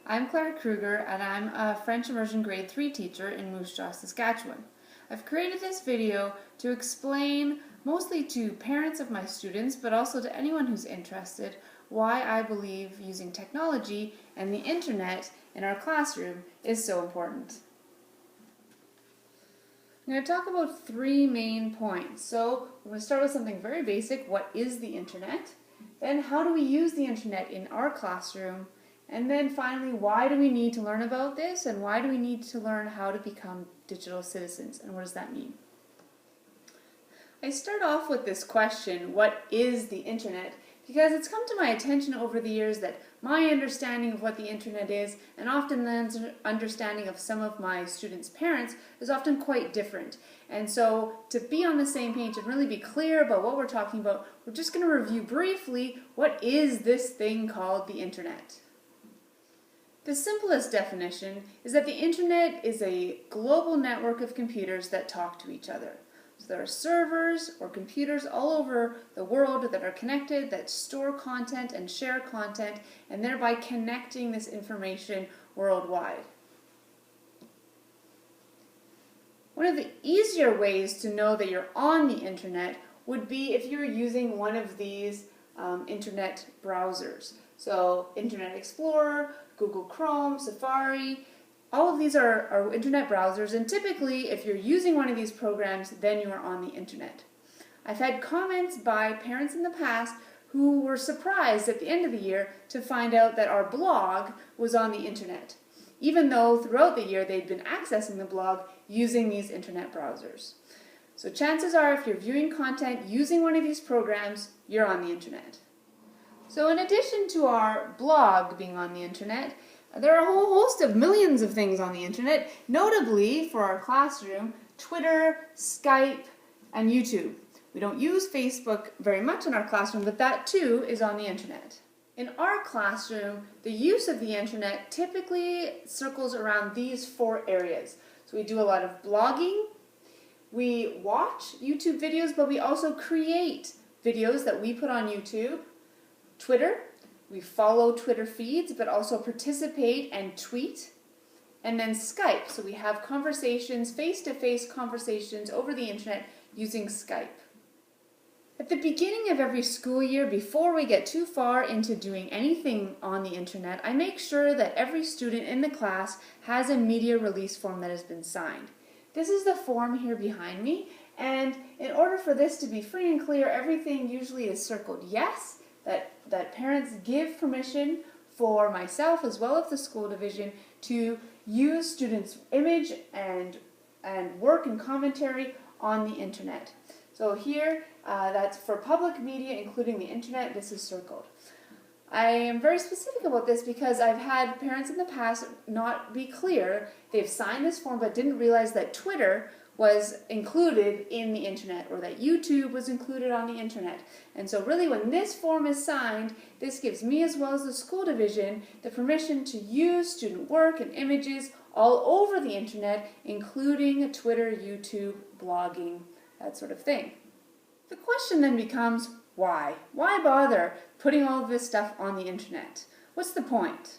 I'm Claire Kruger, and I'm a French Immersion Grade 3 teacher in Moose Jaw, Saskatchewan. I've created this video to explain, mostly to parents of my students, but also to anyone who's interested, why I believe using technology and the internet in our classroom is so important. I'm going to talk about three main points. So we're going to start with something very basic. What is the internet? Then how do we use the internet in our classroom? And then finally, why do we need to learn about this, and why do we need to learn how to become digital citizens, and what does that mean? I start off with this question, what is the internet? Because it's come to my attention over the years that my understanding of what the internet is, and often the understanding of some of my students' parents, is often quite different. And so to be on the same page and really be clear about what we're talking about, we're just going to review briefly what is this thing called the internet. The simplest definition is that the internet is a global network of computers that talk to each other. So there are servers or computers all over the world that are connected, that store content and share content, and thereby connecting this information worldwide. One of the easier ways to know that you're on the internet would be if you're using one of these internet browsers. So Internet Explorer, Google Chrome, Safari, all of these are internet browsers, and typically if you're using one of these programs, then you are on the internet. I've had comments by parents in the past who were surprised at the end of the year to find out that our blog was on the internet, even though throughout the year they'd been accessing the blog using these internet browsers. So chances are, if you're viewing content using one of these programs, you're on the internet. So in addition to our blog being on the internet, there are a whole host of millions of things on the internet, notably for our classroom, Twitter, Skype, and YouTube. We don't use Facebook very much in our classroom, but that too is on the internet. In our classroom, the use of the internet typically circles around these four areas. So we do a lot of blogging, we watch YouTube videos, but we also create videos that we put on YouTube. Twitter, we follow Twitter feeds, but also participate and tweet. And then Skype, so we have conversations, face-to-face conversations over the internet using Skype. At the beginning of every school year, before we get too far into doing anything on the internet, I make sure that every student in the class has a media release form that has been signed. This is the form here behind me, and in order for this to be free and clear, everything usually is circled yes, that parents give permission for myself as well as the school division to use students' image and work and commentary on the internet. So here, that's for public media, including the internet, this is circled. I am very specific about this because I've had parents in the past not be clear. They've signed this form but didn't realize that Twitter was included in the internet, or that YouTube was included on the internet. And so really when this form is signed, this gives me as well as the school division the permission to use student work and images all over the internet, including Twitter, YouTube, blogging, that sort of thing. The question then becomes, why? Why bother putting all of this stuff on the internet? What's the point?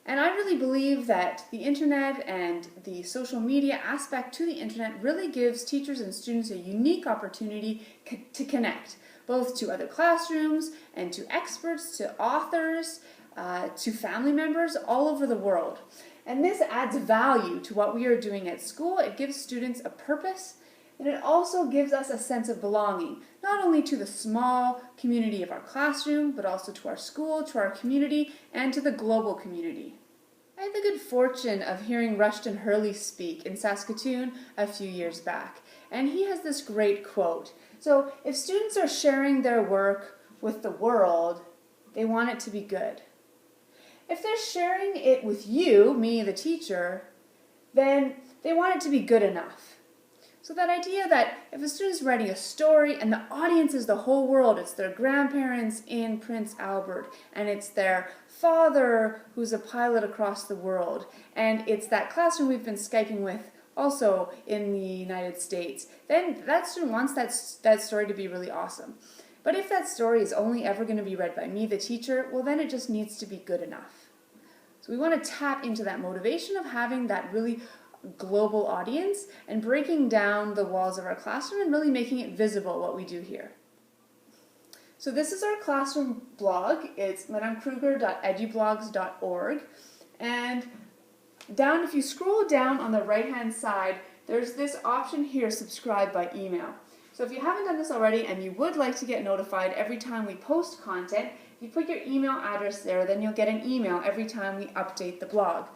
And I really believe that the internet and the social media aspect to the internet really gives teachers and students a unique opportunity to connect, both to other classrooms and to experts, to authors, to family members all over the world. And this adds value to what we are doing at school. It gives students a purpose, and it also gives us a sense of belonging, not only to the small community of our classroom, but also to our school, to our community, and to the global community. I had the good fortune of hearing Rushton Hurley speak in Saskatoon a few years back, and he has this great quote. So, if students are sharing their work with the world, they want it to be good. If they're sharing it with you, me the teacher, then they want it to be good enough. So that idea that if a student's writing a story and the audience is the whole world, it's their grandparents in Prince Albert, and it's their father who's a pilot across the world, and it's that classroom we've been Skyping with also in the United States, then that student wants that story to be really awesome. But if that story is only ever going to be read by me, the teacher, well then it just needs to be good enough. So we want to tap into that motivation of having that really global audience and breaking down the walls of our classroom and really making it visible what we do here. So this is our classroom blog. It's madamekruger.edublogs.org, and down, if you scroll down on the right hand side, there's this option here, subscribe by email. So if you haven't done this already and you would like to get notified every time we post content, if you put your email address there, then you'll get an email every time we update the blog.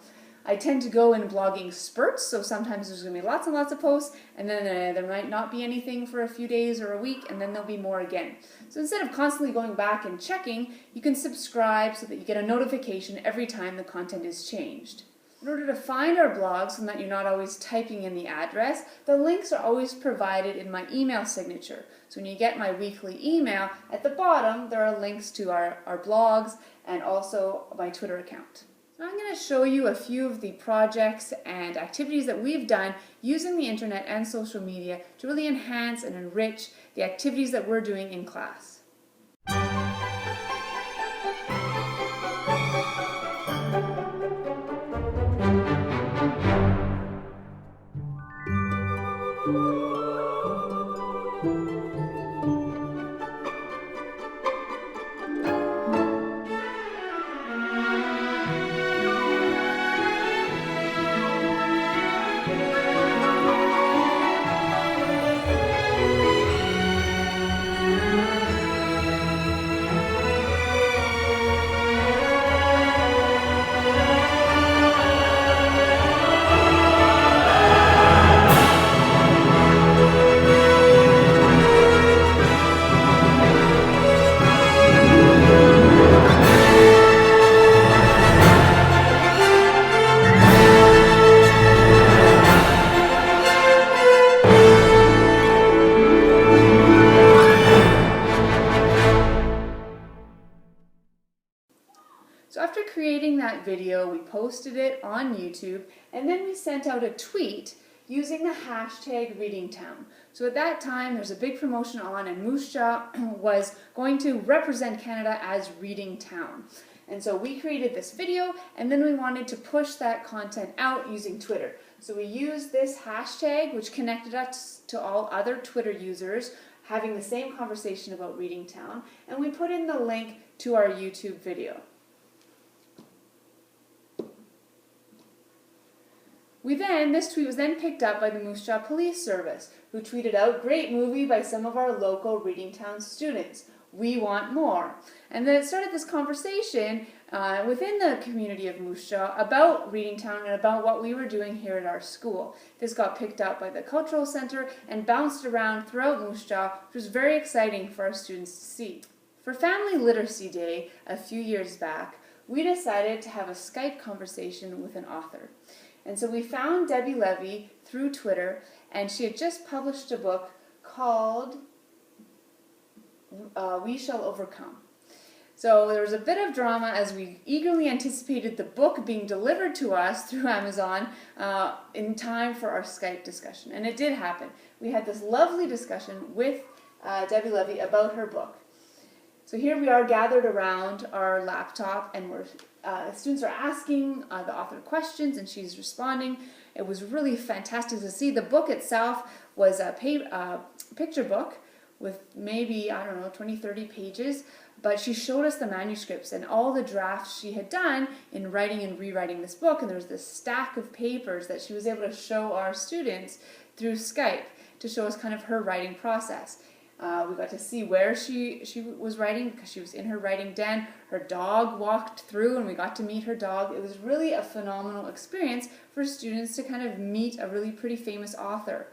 I tend to go in blogging spurts, so sometimes there's going to be lots and lots of posts, and then there might not be anything for a few days or a week, and then there'll be more again. So instead of constantly going back and checking, you can subscribe so that you get a notification every time the content is changed. In order to find our blog so that you're not always typing in the address, the links are always provided in my email signature. So when you get my weekly email, at the bottom there are links to our blogs and also my Twitter account. So I'm going to show you a few of the projects and activities that we've done using the internet and social media to really enhance and enrich the activities that we're doing in class. So after creating that video, we posted it on YouTube, and then we sent out a tweet using the hashtag ReadingTown. So at that time, there's a big promotion on, and Moose Jaw was going to represent Canada as Reading Town. And so we created this video, and then we wanted to push that content out using Twitter. So we used this hashtag, which connected us to all other Twitter users having the same conversation about Reading Town, and we put in the link to our YouTube video. This tweet was then picked up by the Moose Jaw Police Service, who tweeted out, "Great movie by some of our local Reading Town students. We want more." And then it started this conversation within the community of Moose Jaw about Reading Town and about what we were doing here at our school. This got picked up by the Cultural Center and bounced around throughout Moose Jaw, which was very exciting for our students to see. For Family Literacy Day a few years back, we decided to have a Skype conversation with an author. And so we found Debbie Levy through Twitter, and she had just published a book called We Shall Overcome. So there was a bit of drama as we eagerly anticipated the book being delivered to us through Amazon in time for our Skype discussion. And it did happen. We had this lovely discussion with Debbie Levy about her book. So here we are gathered around our laptop, and students are asking the author questions, and she's responding. It was really fantastic to see. The book itself was a picture book with maybe, 20, 30 pages, but she showed us the manuscripts and all the drafts she had done in writing and rewriting this book, and there was this stack of papers that she was able to show our students through Skype to show us kind of her writing process. We got to see where she was writing because she was in her writing den. Her dog walked through and we got to meet her dog. It was really a phenomenal experience for students to kind of meet a really pretty famous author.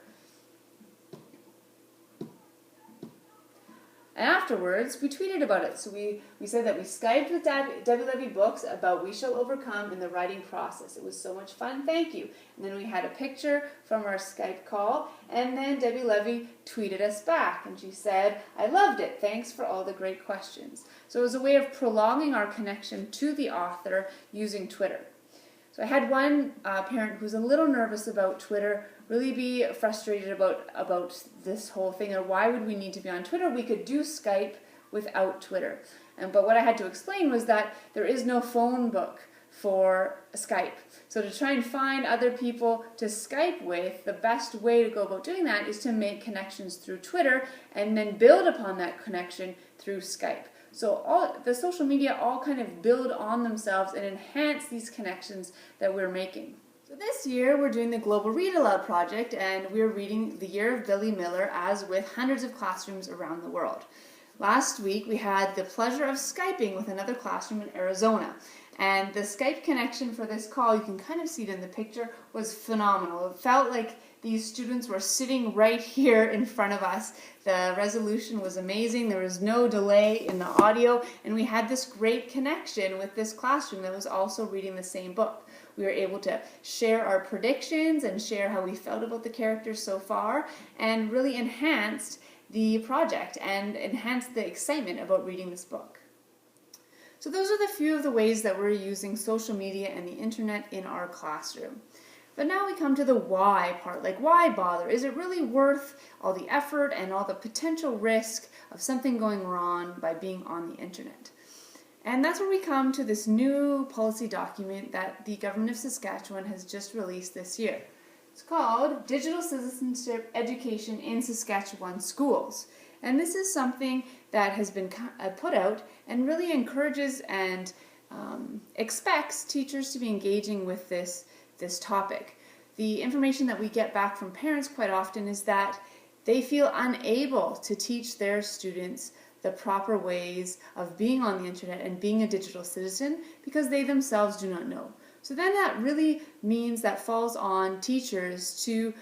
And afterwards, we tweeted about it. So we said that we Skyped with Debbie Levy Books about We Shall Overcome in the writing process. It was so much fun, thank you. And then we had a picture from our Skype call, and then Debbie Levy tweeted us back, and she said, "I loved it, thanks for all the great questions." So it was a way of prolonging our connection to the author using Twitter. So I had one parent who was a little nervous about Twitter, really be frustrated about this whole thing, or why would we need to be on Twitter? We could do Skype without Twitter. But what I had to explain was that there is no phone book for Skype. So to try and find other people to Skype with, the best way to go about doing that is to make connections through Twitter and then build upon that connection through Skype. So all the social media all kind of build on themselves and enhance these connections that we're making. So this year we're doing the Global Read Aloud project, and we're reading The Year of Billy Miller as with hundreds of classrooms around the world. Last week we had the pleasure of Skyping with another classroom in Arizona. And the Skype connection for this call, you can kind of see it in the picture, was phenomenal. It felt like these students were sitting right here in front of us. The resolution was amazing. There was no delay in the audio, and we had this great connection with this classroom that was also reading the same book. We were able to share our predictions and share how we felt about the characters so far, and really enhanced the project and enhanced the excitement about reading this book. So those are the few of the ways that we're using social media and the internet in our classroom. But now we come to the why part, like why bother? Is it really worth all the effort and all the potential risk of something going wrong by being on the internet? And that's where we come to this new policy document that the Government of Saskatchewan has just released this year. It's called Digital Citizenship Education in Saskatchewan Schools. And this is something that has been put out and really encourages and expects teachers to be engaging with this topic. The information that we get back from parents quite often is that they feel unable to teach their students the proper ways of being on the internet and being a digital citizen because they themselves do not know. So then that really means that falls on teachers to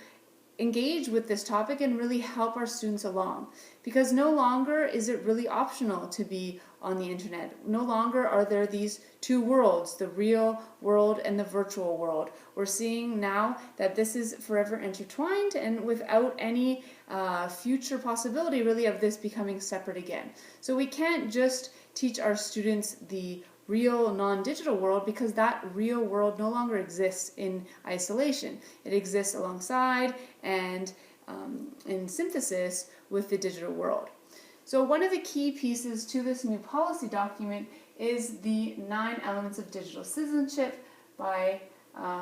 engage with this topic and really help our students along, because no longer is it really optional to be on the internet. No longer are there these two worlds, the real world and the virtual world. We're seeing now that this is forever intertwined and without any future possibility really of this becoming separate again. So we can't just teach our students the real non-digital world because that real world no longer exists in isolation. It exists alongside and in synthesis with the digital world. So one of the key pieces to this new policy document is the 9 Elements of Digital Citizenship by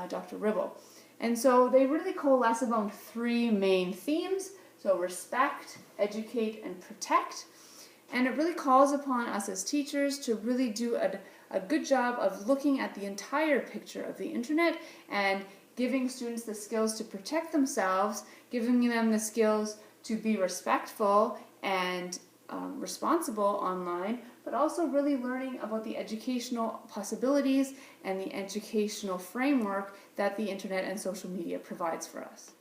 Dr. Ribble. And so they really coalesce about 3 main themes. So respect, educate, and protect. And it really calls upon us as teachers to really do a good job of looking at the entire picture of the internet and giving students the skills to protect themselves, giving them the skills to be respectful and responsible online, but also really learning about the educational possibilities and the educational framework that the internet and social media provides for us.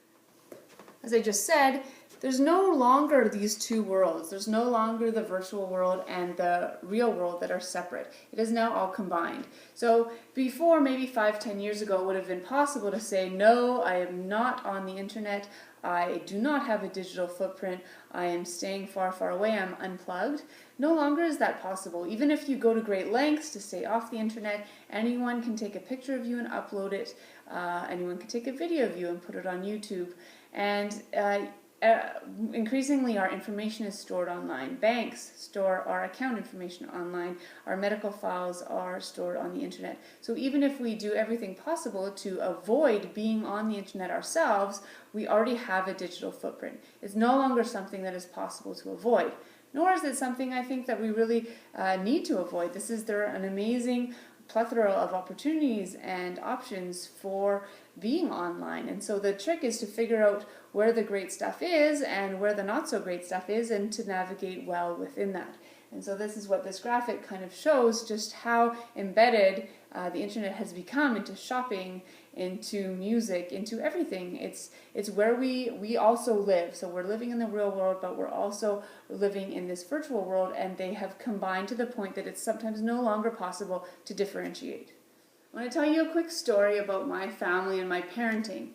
As I just said, there's no longer these two worlds. There's no longer the virtual world and the real world that are separate. It is now all combined. So before, maybe 5-10 years ago, it would have been possible to say, no, I am not on the internet. I do not have a digital footprint. I am staying far, far away. I'm unplugged. No longer is that possible. Even if you go to great lengths to stay off the internet, anyone can take a picture of you and upload it. Anyone can take a video of you and put it on YouTube. And increasingly our information is stored online. Banks store our account information online. Our medical files are stored on the internet. So even if we do everything possible to avoid being on the internet ourselves, we already have a digital footprint. It's no longer something that is possible to avoid. Nor is it something I think that we really need to avoid. There are an amazing plethora of opportunities and options for being online. And so the trick is to figure out where the great stuff is and where the not so great stuff is, and to navigate well within that. And so this is what this graphic kind of shows, just how embedded the internet has become into shopping, into music, into everything. It's where we also live. So we're living in the real world, but we're also living in this virtual world, and they have combined to the point that it's sometimes no longer possible to differentiate. I want to tell you a quick story about my family and my parenting.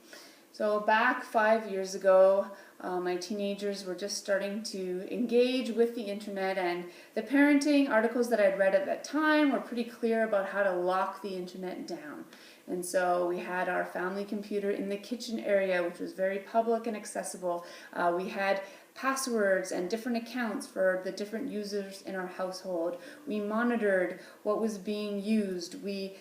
So back 5 years ago, my teenagers were just starting to engage with the internet, and the parenting articles that I'd read at that time were pretty clear about how to lock the internet down. And so we had our family computer in the kitchen area, which was very public and accessible. We had passwords and different accounts for the different users in our household. We monitored what was being used. We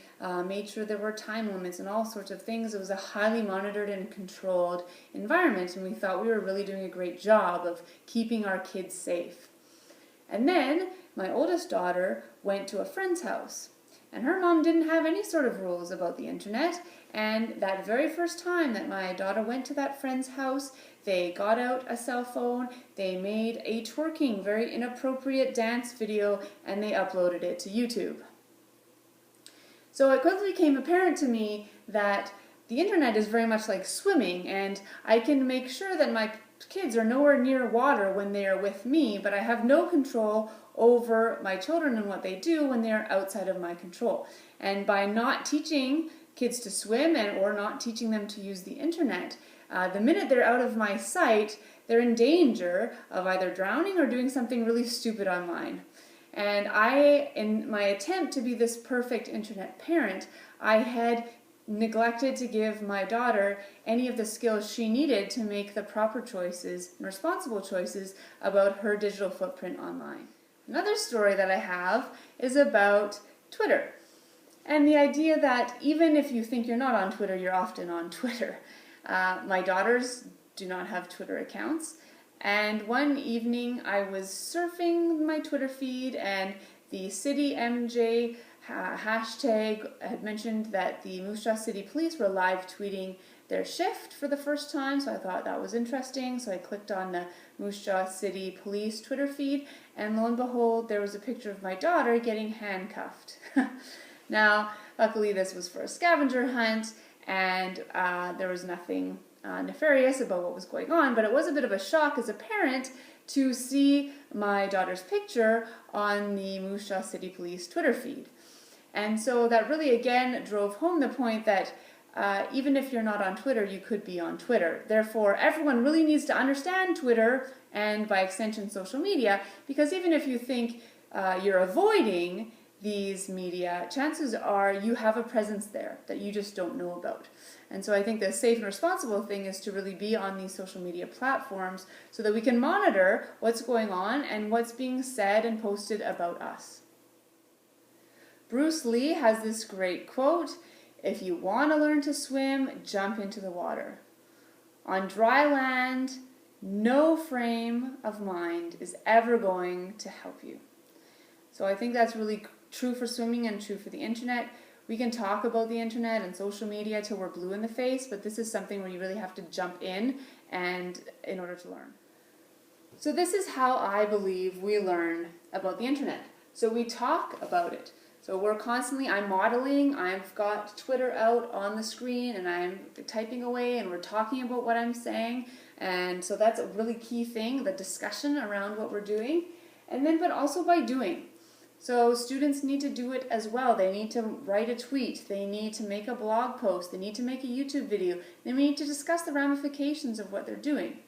made sure there were time limits and all sorts of things. It was a highly monitored and controlled environment, and we thought we were really doing a great job of keeping our kids safe. And then my oldest daughter went to a friend's house, and her mom didn't have any sort of rules about the internet. And that very first time that my daughter went to that friend's house, they got out a cell phone, they made a twerking, very inappropriate dance video, and they uploaded it to YouTube. So it quickly became apparent to me that the internet is very much like swimming, and I can make sure that my kids are nowhere near water when they are with me, but I have no control over my children and what they do when they are outside of my control. And by not teaching kids to swim or not teaching them to use the internet, the minute they're out of my sight, they're in danger of either drowning or doing something really stupid online. And in my attempt to be this perfect internet parent, I had neglected to give my daughter any of the skills she needed to make the proper choices and responsible choices about her digital footprint online. Another story that I have is about Twitter. And the idea that even if you think you're not on Twitter, you're often on Twitter. My daughters do not have Twitter accounts. And one evening I was surfing my Twitter feed, and the City MJ hashtag had mentioned that the Moose Jaw City Police were live tweeting their shift for the first time, so I thought that was interesting. So I clicked on the Moose Jaw City Police Twitter feed, and lo and behold, there was a picture of my daughter getting handcuffed. Now, luckily this was for a scavenger hunt, and there was nothing nefarious about what was going on, but it was a bit of a shock as a parent to see my daughter's picture on the Moose Jaw City Police Twitter feed. And so that really again drove home the point that even if you're not on Twitter, you could be on Twitter. Therefore, everyone really needs to understand Twitter and by extension social media, because even if you think you're avoiding these media, chances are you have a presence there that you just don't know about. And so I think the safe and responsible thing is to really be on these social media platforms so that we can monitor what's going on and what's being said and posted about us. Bruce Lee has this great quote, "If you want to learn to swim, jump into the water. On dry land, no frame of mind is ever going to help you." So I think that's really true for swimming and true for the internet. We can talk about the internet and social media till we're blue in the face, but this is something where you really have to jump in order to learn. So this is how I believe we learn about the internet. So we talk about it. So I'm modeling, I've got Twitter out on the screen, and I'm typing away, and we're talking about what I'm saying. And so that's a really key thing, the discussion around what we're doing. But also by doing. So students need to do it as well. They need to write a tweet. They need to make a blog post. They need to make a YouTube video. They need to discuss the ramifications of what they're doing.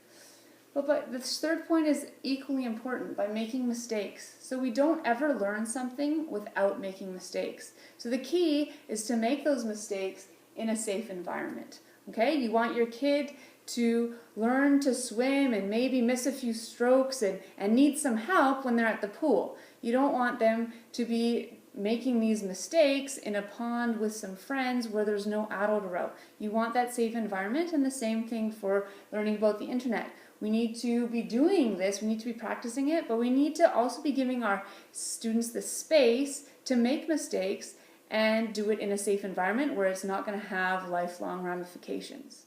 But this third point is equally important, by making mistakes. So we don't ever learn something without making mistakes. So the key is to make those mistakes in a safe environment. Okay? You want your kid to learn to swim and maybe miss a few strokes and need some help when they're at the pool. You don't want them to be making these mistakes in a pond with some friends where there's no adult around. You want that safe environment, and the same thing for learning about the internet. We need to be doing this, we need to be practicing it, but we need to also be giving our students the space to make mistakes and do it in a safe environment where it's not going to have lifelong ramifications.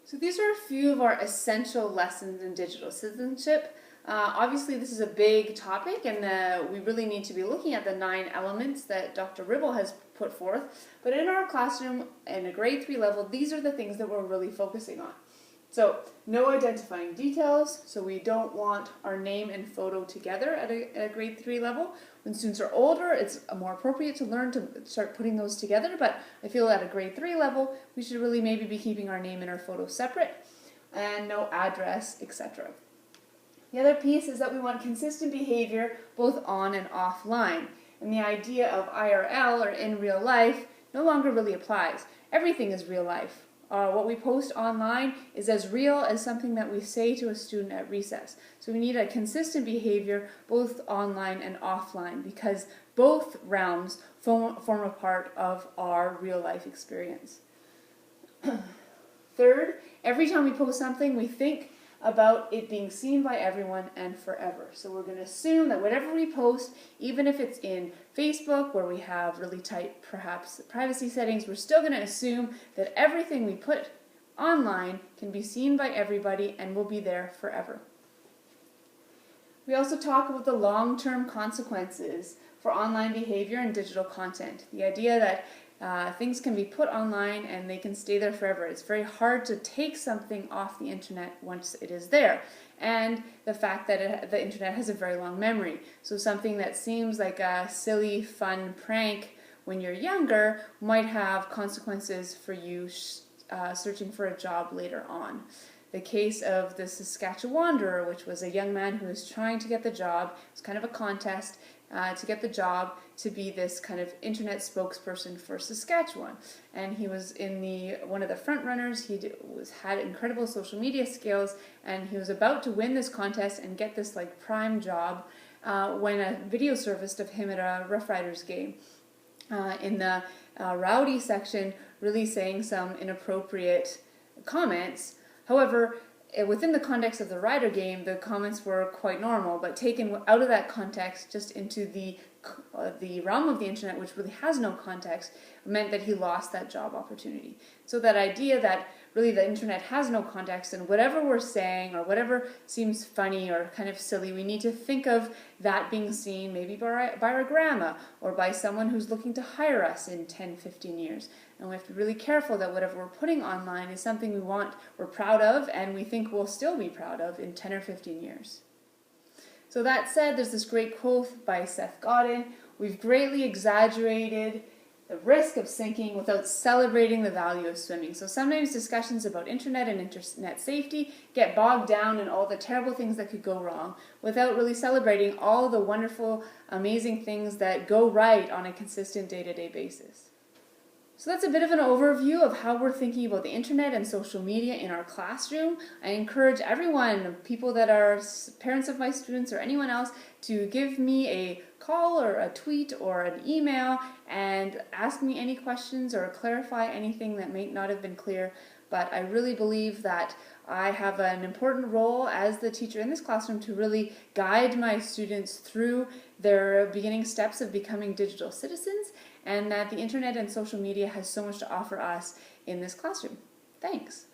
So these are a few of our essential lessons in digital citizenship. Obviously this is a big topic, and we really need to be looking at the 9 elements that Dr. Ribble has put forth. But in our classroom, in a grade 3 level, these are the things that we're really focusing on. So, no identifying details, so we don't want our name and photo together at a grade 3 level. When students are older, it's more appropriate to learn to start putting those together, but I feel at a grade 3 level, we should really maybe be keeping our name and our photo separate, and no address, etc. The other piece is that we want consistent behavior both on and offline, and the idea of IRL, or in real life, no longer really applies. Everything is real life what we post online is as real as something that we say to a student at recess. So we need a consistent behavior both online and offline, because both realms form a part of our real life experience. Third, every time we post something, we think about it being seen by everyone and forever. So we're going to assume that whatever we post, even if it's in Facebook where we have really tight, perhaps, privacy settings, we're still going to assume that everything we put online can be seen by everybody and will be there forever. We also talk about the long-term consequences for online behavior and digital content. The idea that things can be put online and they can stay there forever. It's very hard to take something off the internet once it is there. And the fact that the internet has a very long memory. So something that seems like a silly, fun prank when you're younger might have consequences for you searching for a job later on. The case of the Saskatchewander, which was a young man who was trying to get the job, it was kind of a contest to get the job to be this kind of internet spokesperson for Saskatchewan. And he was in one of the front runners. He had incredible social media skills, and he was about to win this contest and get this like prime job when a video surfaced of him at a Rough Riders game in the rowdy section, really saying some inappropriate comments. However, within the context of the Rider game, the comments were quite normal, but taken out of that context, just into the realm of the internet, which really has no context, meant that he lost that job opportunity. So that idea that really the internet has no context, and whatever we're saying or whatever seems funny or kind of silly, we need to think of that being seen maybe by our grandma or by someone who's looking to hire us in 10, 15 years. And we have to be really careful that whatever we're putting online is something we're proud of, and we think we'll still be proud of in 10 or 15 years. So that said, there's this great quote by Seth Godin: "We've greatly exaggerated the risk of sinking without celebrating the value of swimming." So sometimes discussions about internet and internet safety get bogged down in all the terrible things that could go wrong without really celebrating all the wonderful, amazing things that go right on a consistent day-to-day basis. So that's a bit of an overview of how we're thinking about the internet and social media in our classroom. I encourage everyone, people that are parents of my students or anyone else, to give me a call or a tweet or an email and ask me any questions or clarify anything that may not have been clear. But I really believe that I have an important role as the teacher in this classroom to really guide my students through their beginning steps of becoming digital citizens, and that the internet and social media has so much to offer us in this classroom. Thanks.